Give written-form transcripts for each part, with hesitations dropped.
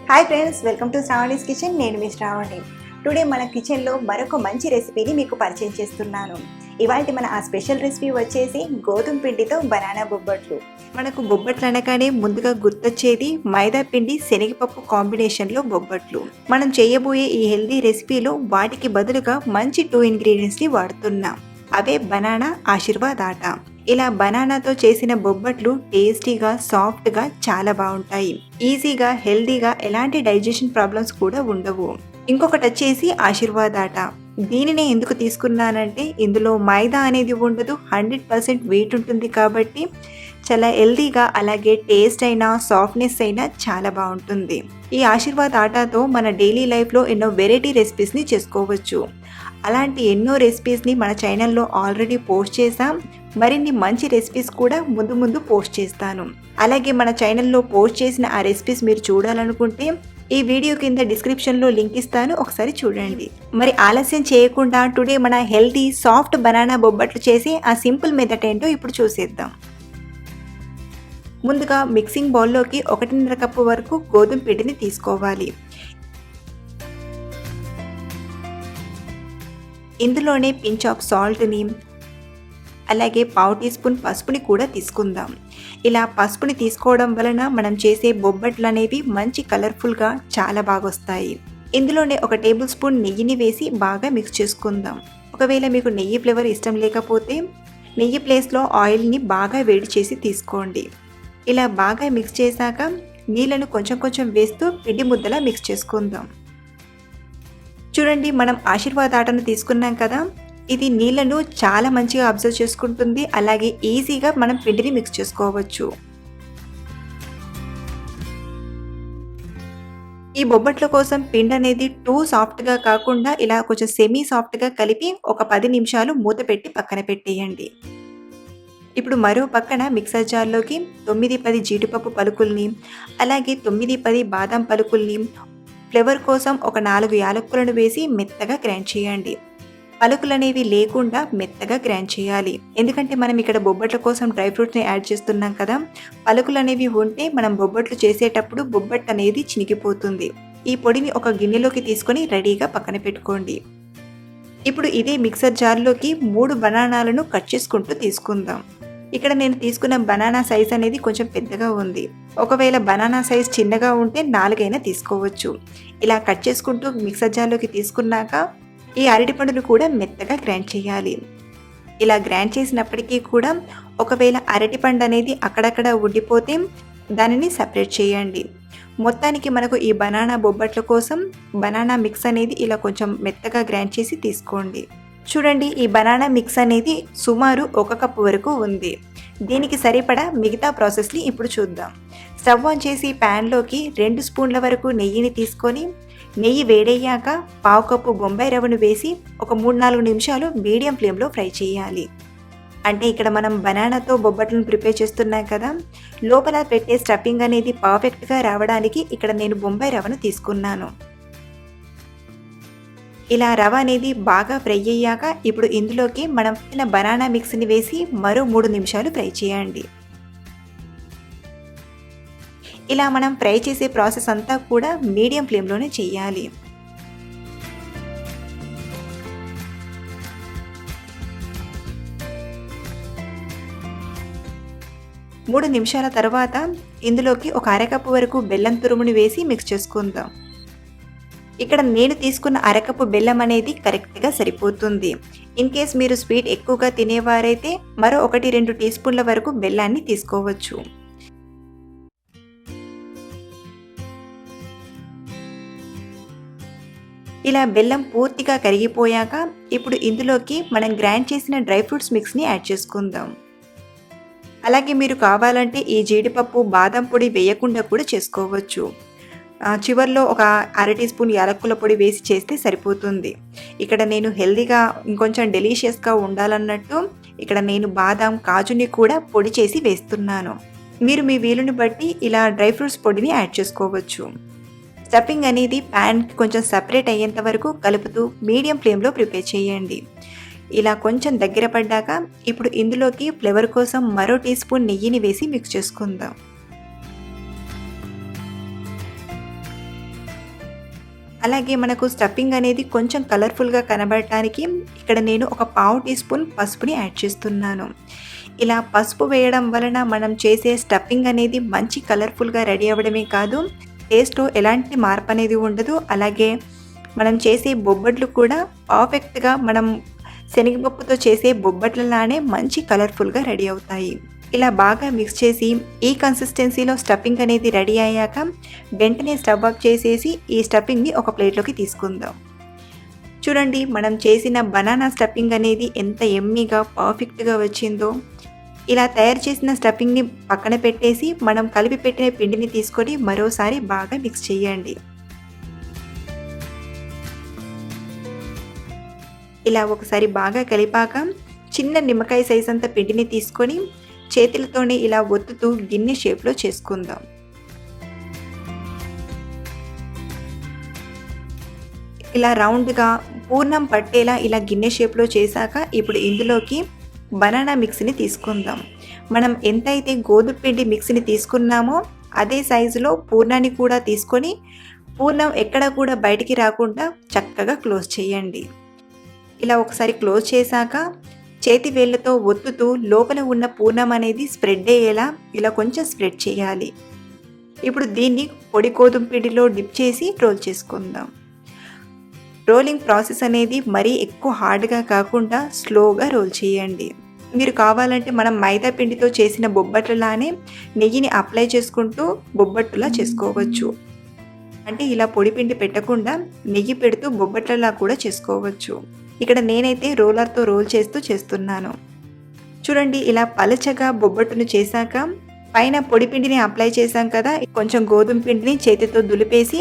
Hi friends, welcome to Sravani's kitchen. నేను మీ Shravani. Today మన కిచెన్లో మరొక మంచి రెసిపీని మీకు పరిచయం చేస్తున్నాను. ఇవాళ మన ఆ స్పెషల్ రెసిపీ వచ్చేసి గోధుమ పిండితో బనానా బొబ్బట్లు. మనకు బొబ్బట్లు అనగానే ముందుగా గుర్తొచ్చేది మైదా పిండి శనగపప్పు కాంబినేషన్లో బొబ్బట్లు. మనం చేయబోయే ఈ హెల్దీ రెసిపీలో వాటికి బదులుగా మంచి 2 ఇంగ్రీడియంట్స్ని వాడుతున్నాం. అవే బనానా, ఆశీర్వాద్ ఆటా. ఇలా బనానాతో చేసిన బొబ్బట్లు టేస్టీగా, సాఫ్ట్గా చాలా బాగుంటాయి. ఈజీగా, హెల్దీగా, ఎలాంటి డైజెషన్ ప్రాబ్లమ్స్ కూడా ఉండవు. ఇంకొకటి వచ్చేసి ఆశీర్వాద్ ఆటా. దీనినే ఎందుకు తీసుకున్నానంటే ఇందులో మైదా అనేది ఉండదు, 100% వీట్ ఉంటుంది కాబట్టి చాలా హెల్దీగా, అలాగే టేస్ట్ అయినా, సాఫ్ట్నెస్ అయినా చాలా బాగుంటుంది. ఈ ఆశీర్వాద్ ఆటాతో మన డైలీ లైఫ్లో ఎన్నో వెరైటీ రెసిపీస్ని చేసుకోవచ్చు. అలాంటి ఎన్నో రెసిపీస్ని మన ఛానల్లో ఆల్రెడీ పోస్ట్ చేసాం. మరిన్ని మంచి రెసిపీస్ కూడా ముందు పోస్ట్ చేస్తాను. అలాగే మన ఛానల్లో పోస్ట్ చేసిన ఆ రెసిపీస్ మీరు చూడాలనుకుంటే ఈ వీడియో కింద డిస్క్రిప్షన్లో లింక్ ఇస్తాను, ఒకసారి చూడండి. మరి ఆలస్యం చేయకుండా టుడే మన హెల్తీ సాఫ్ట్ బనానా బొబ్బట్లు చేసి ఆ సింపుల్ మెథడ్ ఏంటో ఇప్పుడు చూసేద్దాం. ముందుగా మిక్సింగ్ బౌల్లోకి 1.5 కప్పు వరకు గోధుమ పిండిని తీసుకోవాలి. ఇందులోనే పించ్ ఆఫ్ సాల్ట్ని, అలాగే 1/2 టీ స్పూన్ పసుపుని కూడా తీసుకుందాం. ఇలా పసుపుని తీసుకోవడం వలన మనం చేసే బొబ్బట్లు అనేవి మంచి కలర్ఫుల్గా చాలా బాగా వస్తాయి. ఇందులోనే 1 టేబుల్ స్పూన్ నెయ్యిని వేసి బాగా మిక్స్ చేసుకుందాం. ఒకవేళ మీకు నెయ్యి ఫ్లేవర్ ఇష్టం లేకపోతే నెయ్యి ప్లేస్లో ఆయిల్ని బాగా వేడి చేసి తీసుకోండి. ఇలా బాగా మిక్స్ చేశాక నీళ్ళను కొంచెం వేస్తూ పిండి ముద్దలా మిక్స్ చేసుకుందాం. చూడండి, మనం ఆశీర్వాద్ ఆటను తీసుకున్నాం కదా, ఇది నీళ్ళను చాలా మంచిగా అబ్జర్వ్ చేసుకుంటుంది. అలాగే ఈజీగా మనం పిండిని మిక్స్ చేసుకోవచ్చు. ఈ బొబ్బట్ల కోసం పిండి అనేది టూ సాఫ్ట్గా కాకుండా ఇలా కొంచెం సెమీ సాఫ్ట్గా కలిపి ఒక 10 నిమిషాలు మూత పెట్టి పక్కన పెట్టేయండి. ఇప్పుడు మరో పక్కన మిక్సర్ జార్లోకి 9-10 జీడిపప్పు పలుకుల్ని, అలాగే 9-10 బాదం పలుకుల్ని, ఫ్లేవర్ కోసం ఒక 4 యాలక్కులను వేసి మెత్తగా గ్రైండ్ చేయండి. పలుకులు అనేవి లేకుండా మెత్తగా గ్రైండ్ చేయాలి. ఎందుకంటే మనం ఇక్కడ బొబ్బట్ల కోసం డ్రై ఫ్రూట్స్ని యాడ్ చేస్తున్నాం కదా, పలుకులు అనేవి ఉంటే మనం బొబ్బట్లు చేసేటప్పుడు బొబ్బట్టు అనేది చినిగిపోతుంది. ఈ పొడిని ఒక గిన్నెలోకి తీసుకొని రెడీగా పక్కన పెట్టుకోండి. ఇప్పుడు ఇదే మిక్సర్ జార్లోకి 3 బనానాలను కట్ చేసుకుంటూ తీసుకుందాం. ఇక్కడ నేను తీసుకున్న బనానా సైజ్ అనేది కొంచెం పెద్దగా ఉంది. ఒకవేళ బనానా సైజ్ చిన్నగా ఉంటే 4 అయినా తీసుకోవచ్చు. ఇలా కట్ చేసుకుంటూ మిక్సర్ జార్లోకి తీసుకున్నాక ఈ అరటిపండును కూడా మెత్తగా గ్రైండ్ చేయాలి. ఇలా గ్రైండ్ చేసినప్పటికీ కూడా ఒకవేళ అరటిపండు అనేది అక్కడక్కడ ఉండిపోతే దానిని సపరేట్ చేయండి. మొత్తానికి మనకు ఈ బనానా బొబ్బట్ల కోసం బనానా మిక్స్ అనేది ఇలా కొంచెం మెత్తగా గ్రైండ్ చేసి తీసుకోండి. చూడండి, ఈ బనానా మిక్స్ అనేది సుమారు 1 కప్పు వరకు ఉంది. దీనికి సరిపడా మిగతా ప్రాసెస్ని ఇప్పుడు చూద్దాం. స్టవ్ ఆన్ చేసి ప్యాన్లోకి 2 స్పూన్ల వరకు నెయ్యిని తీసుకొని, నెయ్యి వేడయ్యాక 1/2 కప్పు బొంబాయి రవ్వను వేసి ఒక 3-4 నిమిషాలు మీడియం ఫ్లేమ్లో ఫ్రై చేయాలి. అంటే ఇక్కడ మనం బనానాతో బొబ్బట్లను ప్రిపేర్ చేస్తున్నాం కదా, లోపల పెట్టే స్టఫింగ్ అనేది పర్ఫెక్ట్గా రావడానికి ఇక్కడ నేను బొంబాయి రవ్వను తీసుకున్నాను. ఇలా రవ్వ అనేది బాగా ఫ్రై అయ్యాక ఇప్పుడు ఇందులోకి మనం బనానా మిక్స్ని వేసి మరో 3 నిమిషాలు ఫ్రై చేయండి. ఇలా మనం ఫ్రై చేసే ప్రాసెస్ అంతా కూడా మీడియం ఫ్లేమ్లోనే చేయాలి. మూడు నిమిషాల తర్వాత ఇందులోకి ఒక 1/2 కప్పు వరకు బెల్లం తురుముని వేసి మిక్స్ చేసుకుందాం. ఇక్కడ నేను తీసుకున్న 1/2 కప్పు బెల్లం అనేది కరెక్ట్గా సరిపోతుంది. ఇన్ కేస్ మీరు స్వీట్ ఎక్కువగా తినేవారైతే మరో 1-2 టీ స్పూన్ల వరకు బెల్లాన్ని తీసుకోవచ్చు. ఇలా బెల్లం పూర్తిగా కరిగిపోయాక ఇప్పుడు ఇందులోకి మనం గ్రైండ్ చేసిన డ్రై ఫ్రూట్స్ మిక్స్ని యాడ్ చేసుకుందాం. అలాగే మీరు కావాలంటే ఈ జీడిపప్పు, బాదం పొడి వేయకుండా కూడా చేసుకోవచ్చు. చివర్లో ఒక 1/2 టీ స్పూన్ యాలక్కుల పొడి వేసి చేస్తే సరిపోతుంది. ఇక్కడ నేను హెల్దీగా ఇంకొంచెం డెలీషియస్గా ఉండాలన్నట్టు ఇక్కడ నేను బాదం, కాజుని కూడా పొడి చేసి వేస్తున్నాను. మీరు మీ వీలుని బట్టి ఇలా డ్రై ఫ్రూట్స్ పొడిని యాడ్ చేసుకోవచ్చు. స్టఫింగ్ అనేది ప్యాన్కి కొంచెం సపరేట్ అయ్యేంత వరకు కలుపుతూ మీడియం ఫ్లేమ్లో ప్రిపేర్ చేయండి. ఇలా కొంచెం దగ్గర పడ్డాక ఇప్పుడు ఇందులోకి ఫ్లేవర్ కోసం మరో టీ స్పూన్ నెయ్యిని వేసి మిక్స్ చేసుకుందాం. అలాగే మనకు స్టఫింగ్ అనేది కొంచెం కలర్ఫుల్గా కనబడటానికి ఇక్కడ నేను ఒక పావు టీ స్పూన్ పసుపుని యాడ్ చేస్తున్నాను. ఇలా పసుపు వేయడం వలన మనం చేసే స్టఫింగ్ అనేది మంచి కలర్ఫుల్గా రెడీ అవ్వడమే కాదు, టేస్ట్లో ఎలాంటి మార్పు అనేది ఉండదు. అలాగే మనం చేసే బొబ్బట్లు కూడా పర్ఫెక్ట్గా మనం శనగపప్పుతో చేసే బొబ్బట్లలానే మంచి కలర్ఫుల్గా రెడీ అవుతాయి. ఇలా బాగా మిక్స్ చేసి ఈ కన్సిస్టెన్సీలో స్టఫింగ్ అనేది రెడీ అయ్యాక వెంటనే స్టవ్ ఆఫ్ చేసేసి ఈ స్టఫింగ్ని ఒక ప్లేట్లోకి తీసుకుందాం. చూడండి, మనం చేసిన బనానా స్టఫింగ్ అనేది ఎంత యమ్మీగా పర్ఫెక్ట్గా వచ్చిందో. ఇలా తయారు చేసిన స్టఫింగ్ని పక్కన పెట్టేసి మనం కలిపి పెట్టిన పిండిని తీసుకొని మరోసారి బాగా మిక్స్ చేయండి. ఇలా ఒకసారి బాగా కలిపాక చిన్న నిమ్మకాయ సైజ్ అంత పిండిని తీసుకొని చేతులతోనే ఇలా ఒత్తుతూ గిన్నె షేప్లో చేసుకుందాం. ఇలా రౌండ్గా పూర్ణం పట్టేలా ఇలా గిన్నె షేప్లో చేశాక ఇప్పుడు ఇందులోకి బనానా మిక్స్ని తీసుకుందాం. మనం ఎంతైతే గోధుమ పిండి మిక్స్ని తీసుకున్నామో అదే సైజులో పూర్ణాన్ని కూడా తీసుకొని పూర్ణం ఎక్కడ కూడా బయటికి రాకుండా చక్కగా క్లోజ్ చేయండి. ఇలా ఒకసారి క్లోజ్ చేశాక చేతి వేళ్ళతో ఒత్తుతూ లోపల ఉన్న పూర్ణం అనేది స్ప్రెడ్ అయ్యేలా ఇలా కొంచెం స్ప్రెడ్ చేయాలి. ఇప్పుడు దీన్ని పొడి గోధుమ పిండిలో డిప్ చేసి రోల్ చేసుకుందాం. రోలింగ్ ప్రాసెస్ అనేది మరీ ఎక్కువ హార్డ్గా కాకుండా స్లోగా రోల్ చేయండి. మీరు కావాలంటే మనం మైదా పిండితో చేసిన బొబ్బట్లలానే నెయ్యిని అప్లై చేసుకుంటూ బొబ్బట్టులా చేసుకోవచ్చు. అంటే ఇలా పొడి పిండి పెట్టకుండా నెయ్యి పెడుతూ బొబ్బట్లలా కూడా చేసుకోవచ్చు. ఇక్కడ నేనైతే రోలర్తో రోల్ చేస్తూ చేస్తున్నాను. చూడండి, ఇలా పలచగా బొబ్బట్టును చేశాక పైన పొడి పిండిని అప్లై చేశాం కదా, కొంచెం గోధుమ పిండిని చేతితో దులిపేసి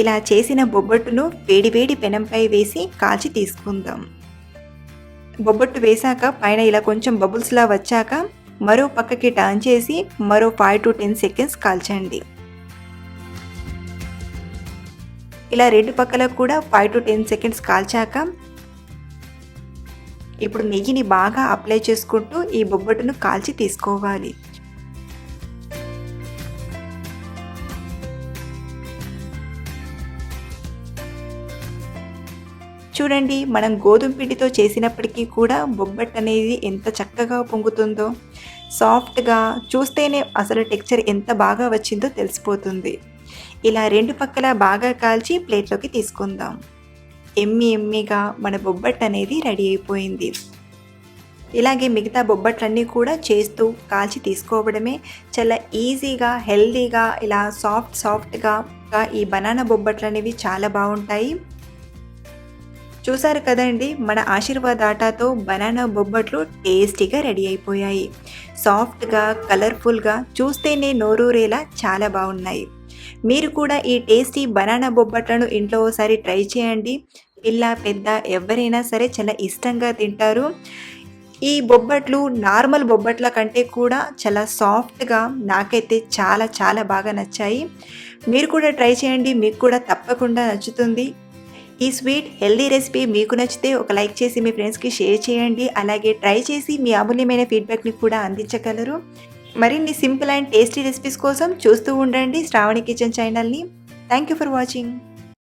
ఇలా చేసిన బొబ్బట్టును వేడివేడి పెనంపై వేసి కాల్చి తీసుకుందాం. బొబ్బట్టు వేశాక పైన ఇలా కొంచెం బబుల్స్లా వచ్చాక మరో పక్కకి టర్న్ చేసి మరో 5 to 10 seconds కాల్చండి. ఇలా రెండు పక్కల కూడా 5 to 10 seconds కాల్చాక ఇప్పుడు నెయ్యిని బాగా అప్లై చేసుకుంటూ ఈ బొబ్బట్టును కాల్చి తీసుకోవాలి. చూడండి, మనం గోధుమ పిండితో చేసినప్పటికీ కూడా బొబ్బట్టు అనేది ఎంత చక్కగా పొంగుతుందో. సాఫ్ట్గా, చూస్తేనే అసలు టెక్స్చర్ ఎంత బాగా వచ్చిందో తెలిసిపోతుంది. ఇలా రెండు పక్కల బాగా కాల్చి ప్లేట్లోకి తీసుకుందాం. ఎమ్మీగా మన బొబ్బట్టు అనేది రెడీ అయిపోయింది. ఇలాగే మిగతా బొబ్బట్లన్నీ కూడా చేస్తూ కాల్చి తీసుకోవడమే. చాలా ఈజీగా, హెల్తీగా, ఇలా సాఫ్ట్గా ఈ బనానా బొబ్బట్లు అనేవి చాలా బాగుంటాయి. చూసారు కదండి, మన ఆశీర్వాద్ ఆటాతో బనానా బొబ్బట్లు టేస్టీగా రెడీ అయిపోయాయి. సాఫ్ట్గా, కలర్ఫుల్గా, చూస్తేనే నోరూరేలా చాలా బాగున్నాయి. మీరు కూడా ఈ టేస్టీ బనానా బొబ్బట్లను ఇంట్లో ఒకసారి ట్రై చేయండి. పిల్ల పెద్ద ఎవరైనా సరే చాలా ఇష్టంగా తింటారు. ఈ బొబ్బట్లు నార్మల్ బొబ్బట్ల కంటే కూడా చాలా సాఫ్ట్గా, నాకైతే చాలా బాగా నచ్చాయి. మీరు కూడా ట్రై చేయండి, మీకు కూడా తప్పకుండా నచ్చుతుంది. ఈ స్వీట్ హెల్దీ రెసిపీ మీకు నచ్చితే ఒక లైక్ చేసి మీ ఫ్రెండ్స్కి షేర్ చేయండి. అలాగే ట్రై చేసి మీ అమూల్యమైన ఫీడ్బ్యాక్ని కూడా అందించగలరు. మరిన్ని సింపుల్ అండ్ టేస్టీ రెసిపీస్ కోసం చూస్తూ ఉండండి శ్రావణి కిచెన్ ఛానల్ని. Thank you for watching.